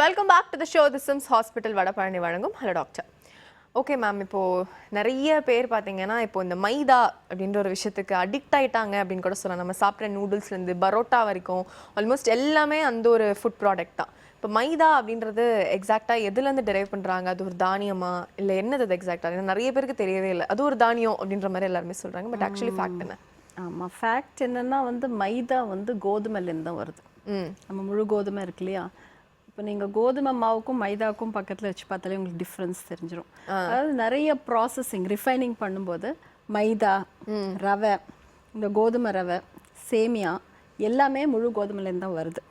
Welcome back to the show. The SIMS hospital Vadapalani வழங்கும் hello doctor. Okay ma'am, இப்போது நிறைய பேர் பார்த்தீங்கன்னா இப்போ இந்த மைதா அப்படின்ற ஒரு விஷயத்துக்கு அடிக்ட் ஆகிட்டாங்க அப்படின்னு கூட சொல்லலாம். நம்ம சாப்பிட்ற நூடுல்ஸ்லேருந்து பரோட்டா வரைக்கும் ஆல்மோஸ்ட் எல்லாமே அந்த ஒரு ஃபுட் ப்ராடக்ட் தான். இப்போ மைதா அப்படின்றது எக்ஸாக்டாக எதுலேருந்து டெரைவ் பண்ணுறாங்க? அது ஒரு தானியமா இல்லை என்னது அது எக்ஸாக்டாக? ஏன்னா நிறைய பேருக்கு தெரியவே இல்லை. அது ஒரு தானியம் அப்படின்ற மாதிரி எல்லாருமே சொல்கிறாங்க. பட் ஆக்சுவலி ஃபேக்ட் என்ன? ஆமாம், ஃபேக்ட் என்னென்னா மைதா கோதுமைலேருந்து தான் வருது. நம்ம முழு கோதுமை இருக்கு இல்லையா, இப்போ நீங்கள் கோதுமை மாவுக்கும் மைதாவுக்கும் பக்கத்தில் வச்சு பார்த்தாலே உங்களுக்கு டிஃப்ரென்ஸ் தெரிஞ்சிடும். அதாவது நிறைய ப்ராசஸிங் ரிஃபைனிங் பண்ணும்போது மைதா, ரவை, இந்த கோதுமை ரவை, சேமியா எல்லாமே முழு கோதுமைலேருந்து தான் வருது.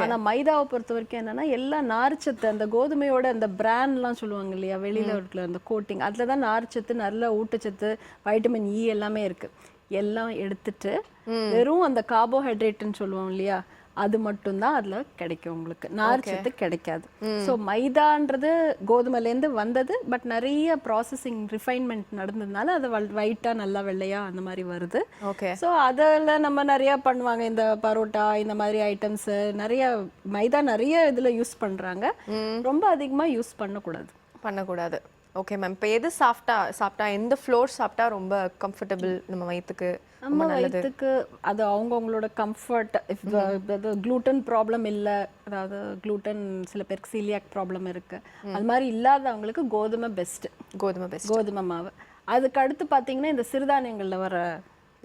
ஆனால் மைதாவை பொறுத்த வரைக்கும் என்னென்னா எல்லா நார்ச்சத்து, அந்த கோதுமையோட அந்த பிராண்ட்லாம் சொல்லுவாங்க இல்லையா, வெளியில் இருக்கிற அந்த கோட்டிங், அதில் தான் நார்ச்சத்து, நல்ல ஊட்டச்சத்து, வைட்டமின் இ எல்லாமே இருக்குது. எல்லாம் எடுத்துட்டு வெறும் அந்த கார்போஹைட்ரேட்னு சொல்லுவோம் இல்லையா, அது மட்டும்தான் அதில் கிடைக்கும். உங்களுக்கு நார்ச்சத்து கிடைக்காது. ஸோ மைதான்றது கோதுமைலேருந்து வந்தது. பட் நிறைய ப்ராசஸிங் ரிஃபைன்மெண்ட் நடந்ததுனால அது ஒயிட்டாக நல்லா வெள்ளையாக அந்த மாதிரி வருது. ஸோ அதில் நம்ம நிறையா பண்ணுவாங்க. இந்த பரோட்டா இந்த மாதிரி ஐட்டம்ஸு நிறைய மைதா நிறைய இதில் யூஸ் பண்ணுறாங்க. ரொம்ப அதிகமாக யூஸ் பண்ணக்கூடாது. ஓகே மேம், இப்போ எது சாப்பிட்டா எந்த ஃப்ளோர் சாப்பிட்டா ரொம்ப கம்ஃபர்டபுள் நம்ம வயிற்றுக்கு? நம்ம வயிற்றுக்கு அது அவங்கவுங்களோட கம்ஃபர்ட். இஃப் க்ளூட்டன் ப்ராப்ளம் இல்லை, அதாவது க்ளூட்டன் சில பேருக்கு சீலியாக் ப்ராப்ளம் இருக்குது, அது மாதிரி இல்லாதவங்களுக்கு கோதுமை பெஸ்ட்டு. கோதுமை மாவு. அதுக்கு அடுத்து பார்த்தீங்கன்னா இந்த சிறுதானியங்களில் வர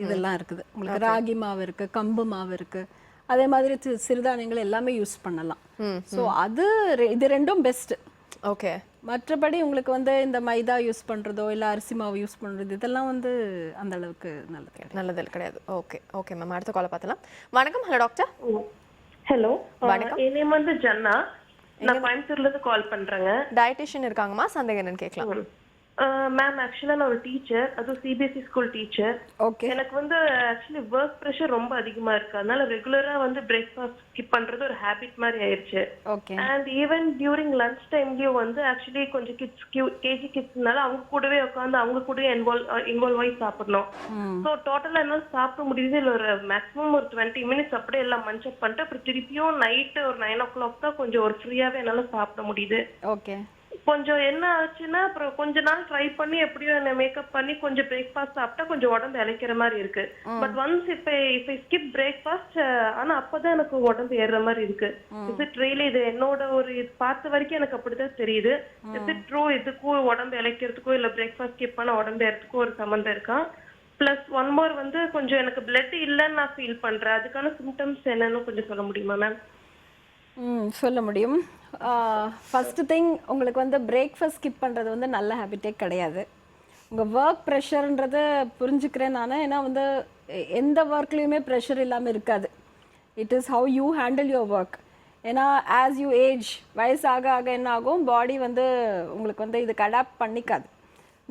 இதெல்லாம் இருக்குது. உங்களுக்கு ராகி மாவு இருக்குது, கம்பு மாவு இருக்குது. அதே மாதிரி சிறுதானியங்கள் எல்லாமே யூஸ் பண்ணலாம். ஸோ இது ரெண்டும் பெஸ்ட்டு. ஓகே. மற்றபடி உங்களுக்கு இந்த மைதா யூஸ் பண்ணுறதோ இல்லை அரிசி மாவு யூஸ் பண்ணுறது இதெல்லாம் அந்த அளவுக்கு நல்லது கிடையாது. ஓகே மேம், அடுத்த காலை பார்த்தலாம். வணக்கம். Hello doctor. ஹலோ வணக்கம். என் நேம் ஜன்னா. நான் கோயம்புத்தூர்லேருந்து கால் பண்ணுறேங்க. டயட்டிஷியன் இருக்காங்கம்மா, சந்தேகம் என்னன்னு கேட்கலாம். மேம், ஆக்சுவலாக நான் ஒரு டீச்சர், அதுவும் சிபிஎஸ்சி ஸ்கூல் டீச்சர். எனக்கு ஆக்சுவலி ஒர்க் ப்ரெஷர் ரொம்ப அதிகமா இருக்கு. அதனால ரெகுலரா பிரேக்ஃபாஸ்ட் ஸ்கிப் பண்றது ஒரு ஹேபிட் மாதிரி ஆயிடுச்சு. அண்ட் ஈவன் டியூரிங் லஞ்ச் டைம்லயும் ஆக்சுவலி கொஞ்சம் கேஜி கிட்ஸ்னால அவங்க கூடவே உட்காந்து அவங்க கூடவே இன்வால்வ் ஆகி சாப்பிடணும். ஸோ டோட்டலா என்னால சாப்பிட முடியுது இல்லை, ஒரு மேக்ஸிமம் ஒரு 20 மினிட்ஸ் அப்படியே எல்லாம் மஞ்சப் பண்ணிட்டு அப்புறம் திருப்பியும் நைட்டு ஒரு 9 o'clock தான் கொஞ்சம் ஒரு ஃப்ரீயாவே என்னால சாப்பிட முடியுது. கொஞ்சம் என்ன ஆச்சுன்னா அப்புறம் கொஞ்ச நாள் ட்ரை பண்ணி எப்படியோ என்ன மேக்கப் பண்ணி கொஞ்சம் பிரேக்ஃபாஸ்ட் சாப்பிட்டா கொஞ்சம் உடம்பு இழைக்கிற மாதிரி இருக்கு. பட் ஒன்ஸ் இப்ப ஸ்கிப் பிரேக்ஃபாஸ்ட், ஆனா அப்பதான் எனக்கு உடம்பு ஏறுற மாதிரி இருக்கு. Is it really? இது என்னோட ஒரு பார்த்த வரைக்கும் எனக்கு அப்படிதான் தெரியுது. Is it true? இதுக்கும் உடம்பு இழைக்கிறதுக்கும் இல்ல பிரேக்ஃபாஸ்ட் ஸ்கிப் பண்ண உடம்பு ஏறதுக்கும் ஒரு சம்பந்தம் இருக்கா? பிளஸ் ஒன் மோர் கொஞ்சம் எனக்கு பிளட் இல்லைன்னு நான் ஃபீல் பண்றேன். அதுக்கான சிம்டம்ஸ் என்னன்னு கொஞ்சம் சொல்ல முடியுமா மேம்? சொல்ல முடியும். ஃபஸ்ட்டு திங், உங்களுக்கு பிரேக்ஃபாஸ்ட் ஸ்கிப் பண்ணுறது நல்ல ஹேபிட்டே கிடையாது. உங்கள் ஒர்க் ப்ரெஷர்ன்றதை புரிஞ்சுக்கிறேன் நான். ஏன்னா எந்த ஒர்க்லேயுமே ப்ரெஷர் இல்லாமல் இருக்காது. It is how you handle your work. ஏன்னா ஆஸ் யூ ஏஜ், வயசாக ஆக என்ன ஆகும், பாடி உங்களுக்கு இதுக்கு அடாப்ட் பண்ணிக்காது.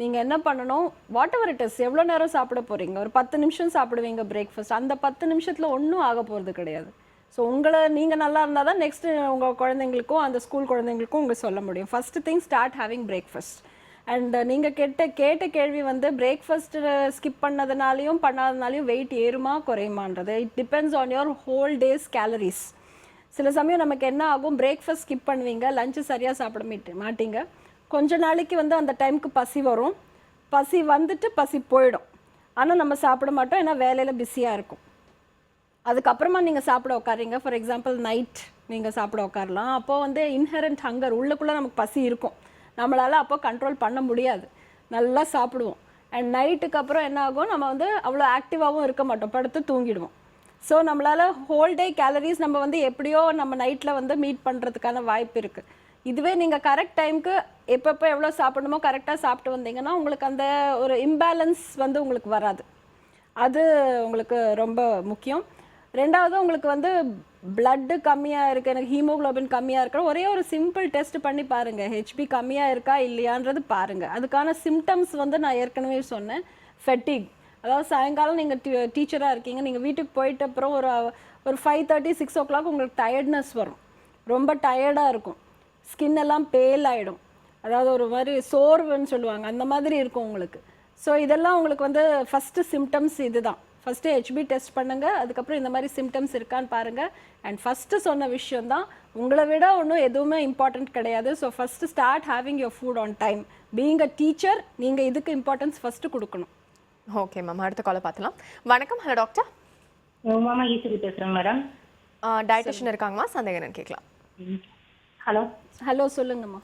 நீங்கள் என்ன பண்ணணும், வாட் எவர் இட் இஸ், எவ்வளோ நேரம் சாப்பிட போகிறீங்க, ஒரு 10 நிமிஷம் சாப்பிடுவீங்க பிரேக்ஃபாஸ்ட். அந்த 10 நிமிஷத்தில் ஒன்றும் ஆக போகிறது கிடையாது. ஸோ நீங்கள் நல்லா இருந்தால் தான் நெக்ஸ்ட்டு உங்கள் குழந்தைங்களுக்கும் அந்த ஸ்கூல் குழந்தைங்களுக்கும் உங்களுக்கு சொல்ல முடியும். First thing, start having breakfast. And நீங்கள் கேட்ட கேள்வி பிரேக்ஃபாஸ்ட்டு ஸ்கிப் பண்ணதுனாலையும் பண்ணாதனாலையும் வெயிட் ஏறுமா குறையுமான்றது it depends on your whole day's calories. சில சமயம் நமக்கு என்ன ஆகும், பிரேக்ஃபாஸ்ட் ஸ்கிப் பண்ணுவீங்க, லஞ்சு சரியாக சாப்பிட மாட்டீங்க. கொஞ்ச நாளைக்கு அந்த டைமுக்கு பசி வரும், பசி வந்துட்டு பசி போயிடும். ஆனால் நம்ம சாப்பிட மாட்டோம், ஏன்னா வேலையில் பிஸியாக இருக்கும். அதுக்கப்புறமா நீங்கள் சாப்பிட உட்காருங்க. ஃபார் எக்ஸாம்பிள் நைட் நீங்கள் சாப்பிட உட்காரலாம். அப்போது இன்ஹெரண்ட் ஹங்கர், உள்ளுக்குள்ளே நமக்கு பசி இருக்கும், நம்மளால் அப்போ கண்ட்ரோல் பண்ண முடியாது, நல்லா சாப்பிடுவோம். அண்ட் நைட்டுக்கு அப்புறம் என்ன ஆகும், நம்ம அவ்வளோ ஆக்டிவாகவும் இருக்க மாட்டோம், படுத்து தூங்கிடுவோம். ஸோ நம்மளால் ஹோல் டே கேலரிஸ் நம்ம எப்படியோ நம்ம நைட்டில் மீட் பண்ணுறதுக்கான வாய்ப்பு இருக்குது. இதுவே நீங்கள் கரெக்ட் டைமுக்கு எப்பப்போ எவ்வளோ சாப்பிடணுமோ கரெக்டாக சாப்பிட்டு வந்தீங்கன்னா உங்களுக்கு அந்த ஒரு இம்பேலன்ஸ் உங்களுக்கு வராது. அது உங்களுக்கு ரொம்ப முக்கியம். ரெண்டாவது, உங்களுக்கு பிளட்டு கம்மியாக இருக்குது, எனக்கு ஹீமோக்ளோபின் கம்மியாக இருக்கிற ஒரே ஒரு சிம்பிள் டெஸ்ட் பண்ணி பாருங்கள், ஹெச்பி கம்மியாக இருக்கா இல்லையான்றது பாருங்கள். அதுக்கான சிம்டம்ஸ் நான் ஏற்கனவே சொன்னேன். ஃபெட்டிக், அதாவது சாயங்காலம் நீங்கள் டீச்சராக இருக்கீங்க, நீங்கள் வீட்டுக்கு போயிட்ட அப்புறம் ஒரு 5:30 6 o'clock உங்களுக்கு டயர்ட்னஸ் வரும், ரொம்ப டயர்டாக இருக்கும், ஸ்கின் எல்லாம் பேல் ஆகிடும், அதாவது ஒரு மாதிரி சோர்வுன்னு சொல்லுவாங்க, அந்த மாதிரி இருக்கும் உங்களுக்கு. ஸோ இதெல்லாம் உங்களுக்கு ஃபஸ்ட்டு சிம்டம்ஸ் இதுதான். ஃபஸ்ட்டு ஹெச்பி டெஸ்ட் பண்ணுங்கள், அதுக்கப்புறம் இந்த மாதிரி சிம்டம்ஸ் இருக்கான்னு பாருங்கள். அண்ட் ஃபஸ்ட்டு சொன்ன விஷயம் தான், உங்களை விட ஒன்றும் எதுவுமே இம்பார்ட்டண்ட் கிடையாது. So first start having your food on time. Being a teacher, நீங்கள் இதுக்கு இம்பார்ட்டன்ஸ் ஃபஸ்ட்டு கொடுக்கணும். ஓகே மேம், அடுத்த காலை பார்த்துலாம். வணக்கம். Hello doctor. மாமா ஈஸ்வரி பேசுகிறேன் மேடம். டயட்டிஷியன் இருக்காங்கம்மா, சந்தேகம் என்னன்னு கேட்கலாம். ஹலோ ஹலோ சொல்லுங்கம்மா.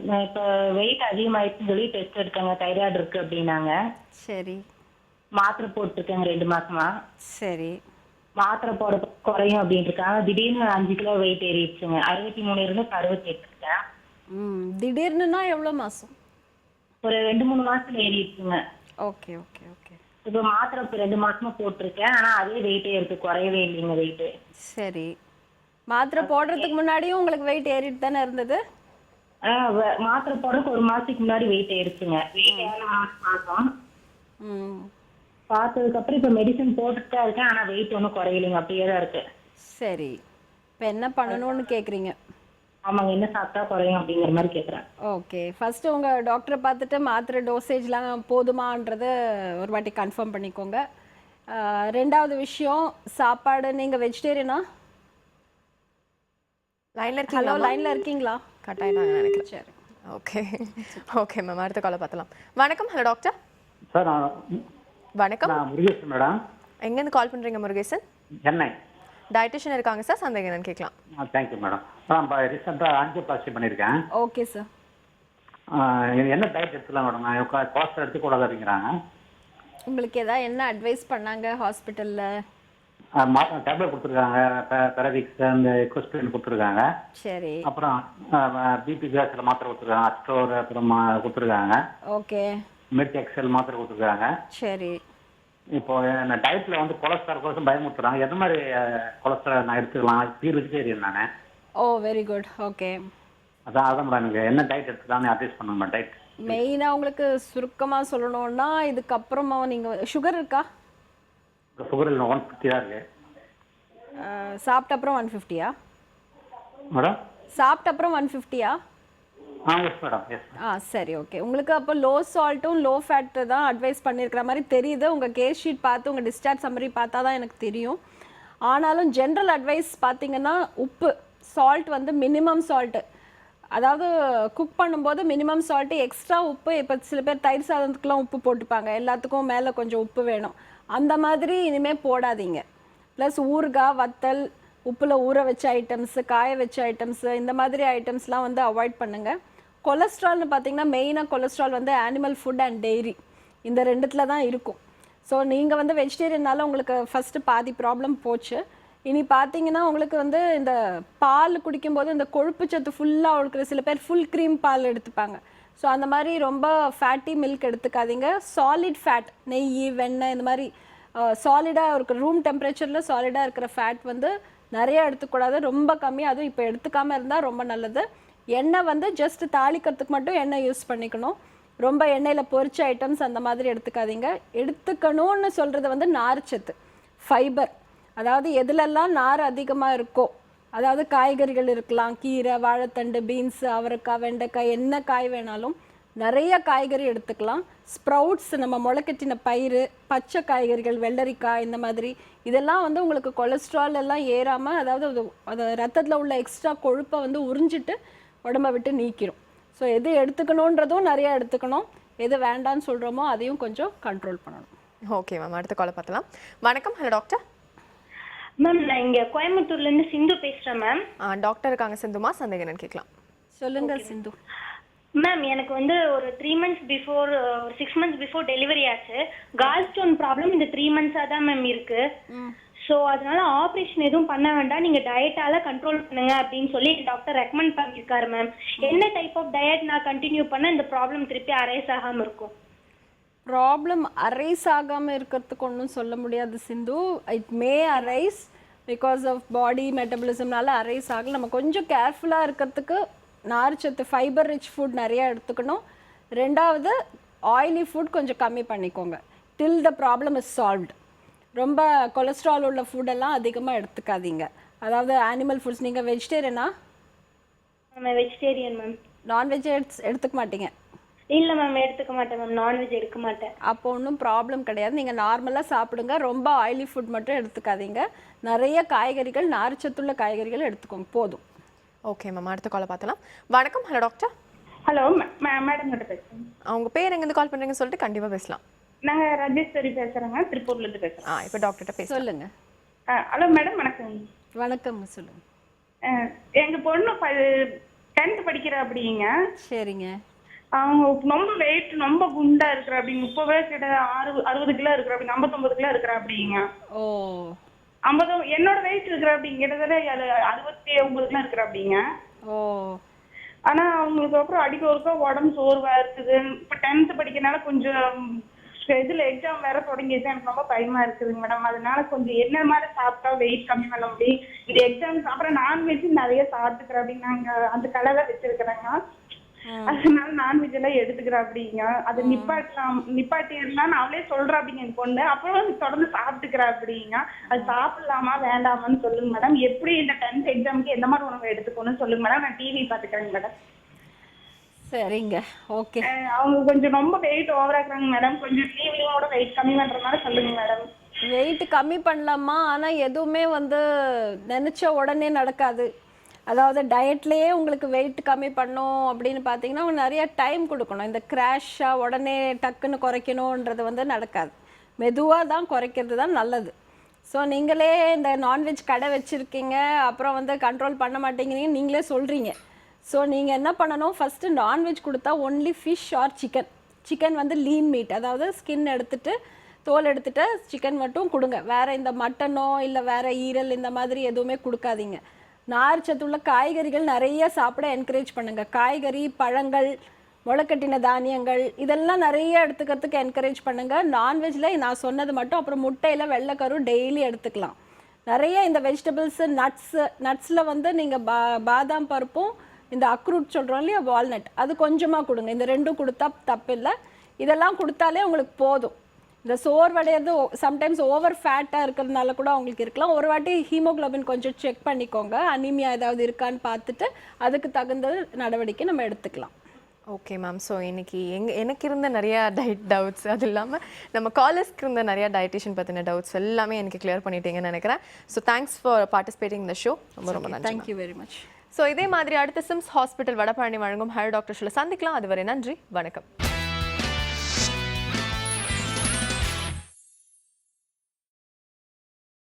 நான் இப்போ வெயிட் அதிகமாகிடுச்சுன்னு சொல்லி டெஸ்ட் எடுத்தாங்க, தைராய்டு இருக்குது அப்படின்னாங்க. சரி மாத்திரை போட்டிருக்கேங்க 2 மாசமா. சரி. மாத்திரை போட குறையும் அப்படின்னு இருக்காங்க. திடீர்னு 5 கிலோ வெயிட் ஏறிடுச்சுங்க. 63 இருந்து 68 இருக்கேன். திடீர்னுனா எவ்வளோ மாதம்? ஒரு 2-3 மாசத்துல ஏறிடுச்சுங்க. Okay okay okay. இப்போ மாத்திரை இப்போ 2 மாசமா போட்டிருக்கேன். ஆனால் அதே வெயிட்டே இருக்கு, குறையவே இல்லைங்க வெயிட்டு. சரி. மாத்திரை போடுறதுக்கு முன்னாடியும் உங்களுக்கு வெயிட் ஏறிட்டு தானே இருந்தது? மாத்திரை போடுறதுக்கு 1 மாசத்துக்கு முன்னாடி வெயிட் ஏறிச்சுங்க. வெயிட் பார்த்தோம். பார்த்ததுக்கு அப்புறம் இப்போ மெடிசன் போட்டுட்டு தான் இருக்கேன். ஆனால் வெயிட் ஒன்றும் குறையலைங்க, அப்படியே தான் இருக்கு. சரி, இப்போ என்ன பண்ணணும்னு கேட்குறீங்க? ஆமாங்க, என்ன சாப்பிட்டா குறையும் அப்படிங்கிற மாதிரி கேட்குறேன். ஓகே, ஃபஸ்ட்டு உங்கள் டாக்டரை பார்த்துட்டு மாத்திரை டோசேஜ்லாம் போதுமான்றதை ஒரு வாட்டி கன்ஃபார்ம் பண்ணிக்கோங்க. 2வது விஷயம், சாப்பாடு நீங்கள் வெஜிடேரியனா? லைனில் ஹலோ, இருக்கீங்களா? லைனில் இருக்கீங்களா? கட் ஆகிட்டாங்க நினைக்கிறேன். சரி, ஓகே ஓகே மேம், அடுத்த காலை பார்த்துலாம். வணக்கம். Hello doctor. சார் வணக்கம். நான் முருகேசன் மேடம். எங்கேருந்து கால் பண்ணுறீங்க முருகேசன்? சென்னை. டயட்டிஷியன் இருக்காங்க சார், சந்தேகம் என்னன்னு கேட்கலாம். Thank you madam. நான் ரீசெண்டாக ஆஞ்சியோபிளாஸ்டி பண்ணியிருக்கேன். Okay sir. என்ன டயட் எடுத்துக்கலாம் மேடம்? நான் கொலஸ்ட்ரால் எடுத்துக்கூடாது அப்படிங்கிறாங்க. உங்களுக்கு ஏதாவது என்ன அட்வைஸ் பண்ணாங்க ஹாஸ்பிட்டலில்? டேப்லெட் கொடுத்துருக்காங்க, பெரவிக்ஸ் அந்த எக்கோஸ்பிரின் கொடுத்துருக்காங்க. சரி. அப்புறம் பிபி கேஸில் மாத்திரை கொடுத்துருக்காங்க, அஸ்டோர் அப்புறம் கொடுத்துருக்காங்க. ஓகே. மெட் எக்ஸல் மாத்திரை கொடுத்துருக்காங்க. சரி. இப்போ நான் டயட்டில் வந்து கொலஸ்ட்ரால் கோசம் பயமுறுத்துறாங்க. எந்த மாதிரி கொலஸ்ட்ரால் நான் எடுத்துக்கலாம்? பியூர் வெஜிடேரியன் நான். ஓ, வெரி குட். ஓகே. அதான் மேடம், எனக்கு என்ன டயட் எடுத்துக்கலாம்னு அட்வைஸ் பண்ணுங்க டயட். மெயினாக உங்களுக்கு சுருக்கமாக சொல்லணும்னா, இதுக்கப்புறமா நீங்கள் சுகர் இருக்கா? சுகர் இல்லை, 150 தான் இருக்கு. சாப்பிட்ட அப்புறம் 150யா மேடம்? சாப்பிட்ட அப்புறம் 150யா? Yes madam, yes. சரி, ஓகே. உங்களுக்கு அப்போ லோ சால்ட்டும் லோ ஃபேட்டு தான் அட்வைஸ் பண்ணியிருக்கிற மாதிரி தெரியுது. உங்கள் கேஸ் ஷீட் பார்த்து உங்கள் டிஸ்சார்ஜ் சம்மரி பார்த்தா தான் எனக்கு தெரியும். ஆனாலும் ஜென்ரல் அட்வைஸ் பார்த்தீங்கன்னா, உப்பு சால்ட் வந்து மினிமம் சால்ட்டு, அதாவது குக் பண்ணும்போது மினிமம் சால்ட்டு, எக்ஸ்ட்ரா உப்பு. இப்போ சில பேர் தயிர் சாதத்துக்குலாம் உப்பு போட்டுப்பாங்க, எல்லாத்துக்கும் மேலே கொஞ்சம் உப்பு வேணும், அந்த மாதிரி இனிமேல் போடாதீங்க. ப்ளஸ் ஊறுகாய், வத்தல், உப்பில் ஊற வச்ச ஐட்டம்ஸு, காய வச்ச ஐட்டம்ஸு, இந்த மாதிரி ஐட்டம்ஸ்லாம் வந்து அவாய்ட் பண்ணுங்கள். கொலஸ்ட்ரால்னு பார்த்தீங்கன்னா, மெயினாக கொலஸ்ட்ரால் வந்து ஆனிமல் ஃபுட் அண்ட் டெய்ரி, இந்த 2த்துல தான் இருக்கும். ஸோ நீங்கள் வந்து வெஜிடேரியனால உங்களுக்கு ஃபஸ்ட்டு பாதி ப்ராப்ளம் போச்சு. இனி பார்த்தீங்கன்னா, உங்களுக்கு வந்து இந்த பால் குடிக்கும்போது இந்த கொழுப்பு சத்து ஃபுல்லாக இருக்கிற சில பேர் ஃபுல் க்ரீம் பால் எடுத்துப்பாங்க. ஸோ அந்த மாதிரி ரொம்ப ஃபேட்டி மில்க் எடுத்துக்காதீங்க. சாலிட் ஃபேட், நெய், வெண்ணெய், இந்த மாதிரி சாலிடாக இருக்கிற ரூம் டெம்பரேச்சரில் சாலிடாக இருக்கிற ஃபேட் வந்து நிறைய எடுத்துக்கூடாது, ரொம்ப கம்மி. அதுவும் இப்போ எடுத்துக்காமல் இருந்தால் ரொம்ப நல்லது. எண்ணெய் வந்து ஜஸ்ட் தாளிக்கிறதுக்கு மட்டும் எண்ணெய் யூஸ் பண்ணிக்கணும். ரொம்ப எண்ணெயில் பொரிச்ச ஐட்டம்ஸ் அந்த மாதிரி எடுத்துக்காதீங்க. எடுத்துக்கணும்னு சொல்கிறது வந்து நார்ச்சத்து, ஃபைபர், அதாவது எதுலெல்லாம் நார் அதிகமாக இருக்கோ, அதாவது காய்கறிகள் இருக்கலாம், கீரை, வாழைத்தண்டு, பீன்ஸு, அவரைக்காய், வெண்டைக்காய், என்ன காய் வேணாலும் நிறைய காய்கறி எடுத்துக்கலாம். ஸ்ப்ரவுட்ஸ், நம்ம முளைக்கட்டின பயிறு, பச்சை காய்கறிகள், வெள்ளரிக்காய், இந்த மாதிரி இதெல்லாம் வந்து உங்களுக்கு கொலஸ்ட்ரால் எல்லாம் ஏறாமல், அதாவது அது ரத்தத்தில் உள்ள எக்ஸ்ட்ரா கொழுப்பை வந்து உறிஞ்சிட்டு உடம்பை விட்டு நீக்கிடும். ஸோ எது எடுத்துக்கணுன்றதும் நிறையா எடுத்துக்கணும், எது வேண்டான்னு சொல்கிறோமோ அதையும் கொஞ்சம் கண்ட்ரோல் பண்ணணும். ஓகே மேம், அடுத்த காலை பார்க்கலாம். வணக்கம். Hello doctor. மேம், நான் இங்கே கோயம்புத்தூர்லேருந்து சிந்து பேசுகிறேன் மேம். டாக்டர் இருக்காங்க சிந்துமா, சந்தேகம் என்னன்னு கேட்கலாம். சொல்லுங்கள் சிந்து. மேம், எனக்கு வந்து ஒரு 3 months பிஃபோர், ஒரு 6 months பிஃபோர் டெலிவரி ஆச்சு. கால் ஸ்டோன் ப்ராப்ளம் இந்த 3 months தான் மேம் இருக்கு. ஸோ அதனால ஆப்ரேஷன் எதுவும் பண்ண வேண்டாம், நீங்கள் டயட்டால கண்ட்ரோல் பண்ணுங்க அப்படின்னு சொல்லி டாக்டர் ரெக்கமெண்ட் பண்ணியிருக்காரு மேம். என்ன டைப் ஆஃப் டயட் நான் கண்டினியூ பண்ண இந்த ப்ராப்ளம் திருப்பி அரைஸ் ஆகாமல் இருக்கும்? ப்ராப்ளம் அரைஸ் ஆகாமல் இருக்கிறதுக்கு ஒன்றும் சொல்ல முடியாது Sindhu. It may arise because of body மெட்டபாலிசம்னால அரைஸ் ஆகல. நம்ம கொஞ்சம் கேர்ஃபுல்லாக இருக்கிறதுக்கு நார்ச்சத்து, ஃபைபர் ரிச் ஃபுட் நிறையா எடுத்துக்கணும். 2வது, ஆயிலி ஃபுட் கொஞ்சம் கம்மி பண்ணிக்கோங்க டில் த ப்ராப்ளம் இஸ் சால்வ்டு. ரொம்ப கொலஸ்ட்ரால் உள்ள ஃபுட்டெல்லாம் அதிகமாக எடுத்துக்காதீங்க. அதாவது ஆனிமல் ஃபுட்ஸ். நீங்கள் வெஜிடேரியனா? Vegetarian ma'am. நான்வெஜ் எடுத்துக்க மாட்டீங்க? இல்ல மேம் எடுத்துக்க மாட்டேன் மேம், நான்வெஜ் எடுக்க மாட்டேன். அப்போ ஒன்றும் ப்ராப்ளம் கிடையாது. நீங்கள் நார்மலாக சாப்பிடுங்க, ரொம்ப ஆயிலி ஃபுட் மட்டும் எடுத்துக்காதீங்க. நிறைய காய்கறிகள், நார்ச்சத்துள்ள காய்கறிகள் எடுத்துக்கோங்க, போதும். ஓகே மேம், அடுத்த காலை பார்த்தலாம். வணக்கம். Hello doctor. ஹலோ மேடம் கிட்ட பேசுறேன். அவங்க பேர் எங்கேருந்து கால் பண்ணுறீங்கன்னு சொல்லிட்டு கண்டிப்பாக பேசலாம். நாங்க ராஜேஸ்வரி பேசுறேங்க, திருப்பூர்ல இருந்து பேசுறோம். இப்போ டாக்டர்கிட்ட பேச சொல்லுங்க. ஹலோ மேடம் வணக்கம். வணக்கம்ங்க, சொல்லுங்க. எங்க பொண்ணு 10th படிக்கிற அப்படிங்க. சரிங்க. அவங்க ரொம்ப வெயிட், ரொம்ப குண்டா இருக்கிற அப்படிங்க. 30 கிட்ட 60 கிலோ இருக்கிற அப்படி, 59 கிலோ இருக்கிற அப்படிங்க. ஓ 50 என்னோட வெயிட் இருக்கிற அப்படிங்க, கிட்டத்தட்ட 69 கிலோ இருக்கிற அப்படிங்க. ஓ ஆனா அவங்களுக்கு அப்புறம் அடிக்க ஒருக்கா உடம்பு சோர்வா இருக்குது. இப்ப 10th படிக்கிறனால கொஞ்சம் இதுல எக்ஸாம் வேற தொடங்கிடுச்சு, எனக்கு ரொம்ப பயமா இருக்குதுங்க மேடம். அதனால கொஞ்சம் என்ன மாதிரி சாப்பிட்டா வெயிட் கம்மி பண்ண முடியும்? இந்த எக்ஸாம் அப்புறம் நான்வெஜ் நிறைய சாப்பிட்டுக்கிறேன் அப்படின்னு நாங்க அந்த கலவை வச்சிருக்கிறேங்க. அதனால நான்வெஜ் எல்லாம் எடுத்துக்கிறேன் அப்படிங்க. அது நிப்பாட்டிடலாம்னு அவளே சொல்றா அப்படிங்க என் பொண்ணு. அப்புறம் தொடர்ந்து சாப்பிட்டுக்கிறா அப்படிங்க. அது சாப்பிடலாமா வேண்டாமான்னு சொல்லுங்க மேடம். எப்படி இந்த 10th எக்ஸாமுக்கு எந்த மாதிரி உணவு எடுத்துக்கணும்னு சொல்லுங்க மேடம். நான் டிவி பாத்துக்கிறேங்க மேடம். சரிங்க, ஓகே. அவங்க கொஞ்சம் ரொம்ப வெயிட் ஓவரா இருக்கிறாங்க மேடம். கொஞ்சம் லீவ்லோட வெயிட் கம்மி பண்ற மாதிரி சொல்லுங்க மேடம். வெயிட் கம்மி பண்ணலாமா, ஆனால் எதுவுமே வந்து நினச்ச உடனே நடக்காது. அதாவது டயட்லேயே உங்களுக்கு வெயிட் கம்மி பண்ணோம் அப்படின்னு பார்த்தீங்கன்னா உங்களுக்கு நிறைய டைம் கொடுக்கணும். இந்த கிராஷாக உடனே டக்குன்னு குறைக்கணுன்றது வந்து நடக்காது. மெதுவாக தான் குறைக்கிறது தான் நல்லது. ஸோ நீங்களே இந்த நான்வெஜ் கடை வச்சுருக்கீங்க, அப்புறம் வந்து கண்ட்ரோல் பண்ண மாட்டேங்கிறீங்க நீங்களே சொல்கிறீங்க. ஸோ நீங்கள் என்ன பண்ணணும், ஃபஸ்ட்டு நான்வெஜ் கொடுத்தா only fish or chicken. Chicken வந்து லீன் மீட், அதாவது ஸ்கின் எடுத்துட்டு தோல் எடுத்துட்டு சிக்கன் மட்டும் கொடுங்க. வேறு இந்த மட்டனோ இல்லை வேறு ஈரல் இந்த மாதிரி எதுவுமே கொடுக்காதீங்க. நார்ச்சத்துள்ள காய்கறிகள் நிறைய சாப்பிட என்கரேஜ் பண்ணுங்கள். காய்கறி, பழங்கள், முளைக்கட்டின தானியங்கள் இதெல்லாம் நிறைய எடுத்துக்கிறதுக்கு என்கரேஜ் பண்ணுங்கள். நான்வெஜ்ஜில் நான் சொன்னது மட்டும், அப்புறம் முட்டையில் வெள்ளைக்கரு டெய்லி எடுத்துக்கலாம். நிறைய இந்த வெஜிடபிள்ஸு, நட்ஸில் வந்து நீங்கள் பாதாம் பருப்பும் இந்த அக்ரூட் சொல்கிறோம் இல்லையா, வால்நட், அது கொஞ்சமாக கொடுங்க. இந்த ரெண்டும் கொடுத்தா தப்பில்லை. இதெல்லாம் கொடுத்தாலே உங்களுக்கு போதும். இந்த சோர்வடைகிறது சம்டைம்ஸ் ஓவர் ஃபேட்டாக இருக்கிறதுனால கூட அவங்களுக்கு இருக்கலாம். ஒரு வாட்டி ஹீமோக்ளோபின் கொஞ்சம் செக் பண்ணிக்கோங்க, அனீமியா ஏதாவது இருக்கான்னு பார்த்துட்டு அதுக்கு தகுந்த நடவடிக்கை நம்ம எடுத்துக்கலாம். Okay ma'am. ஸோ இன்னைக்கு எனக்கு இருந்த நிறையா டயட் டவுட்ஸ், அது இல்லாமல் நம்ம காலர்ஸ்க்கு இருந்த நிறையா டயட்டிஷியன் பற்றின டவுட்ஸ் எல்லாமே எனக்கு கிளியர் பண்ணிட்டீங்கன்னு நினைக்கிறேன். ஸோ தேங்க்ஸ் ஃபார் பார்ட்டிசிபேட்டிங் இந்த ஷோ. ரொம்ப நன்றி. Thank you very much. ஸோ இதே மாதிரி அடுத்த சிம்ஸ் ஹாஸ்பிட்டல் வடபழனி வழங்கும் ஹலோ டாக்டர் ஷோல சந்திக்கலாம். அதுவரை நன்றி, வணக்கம்.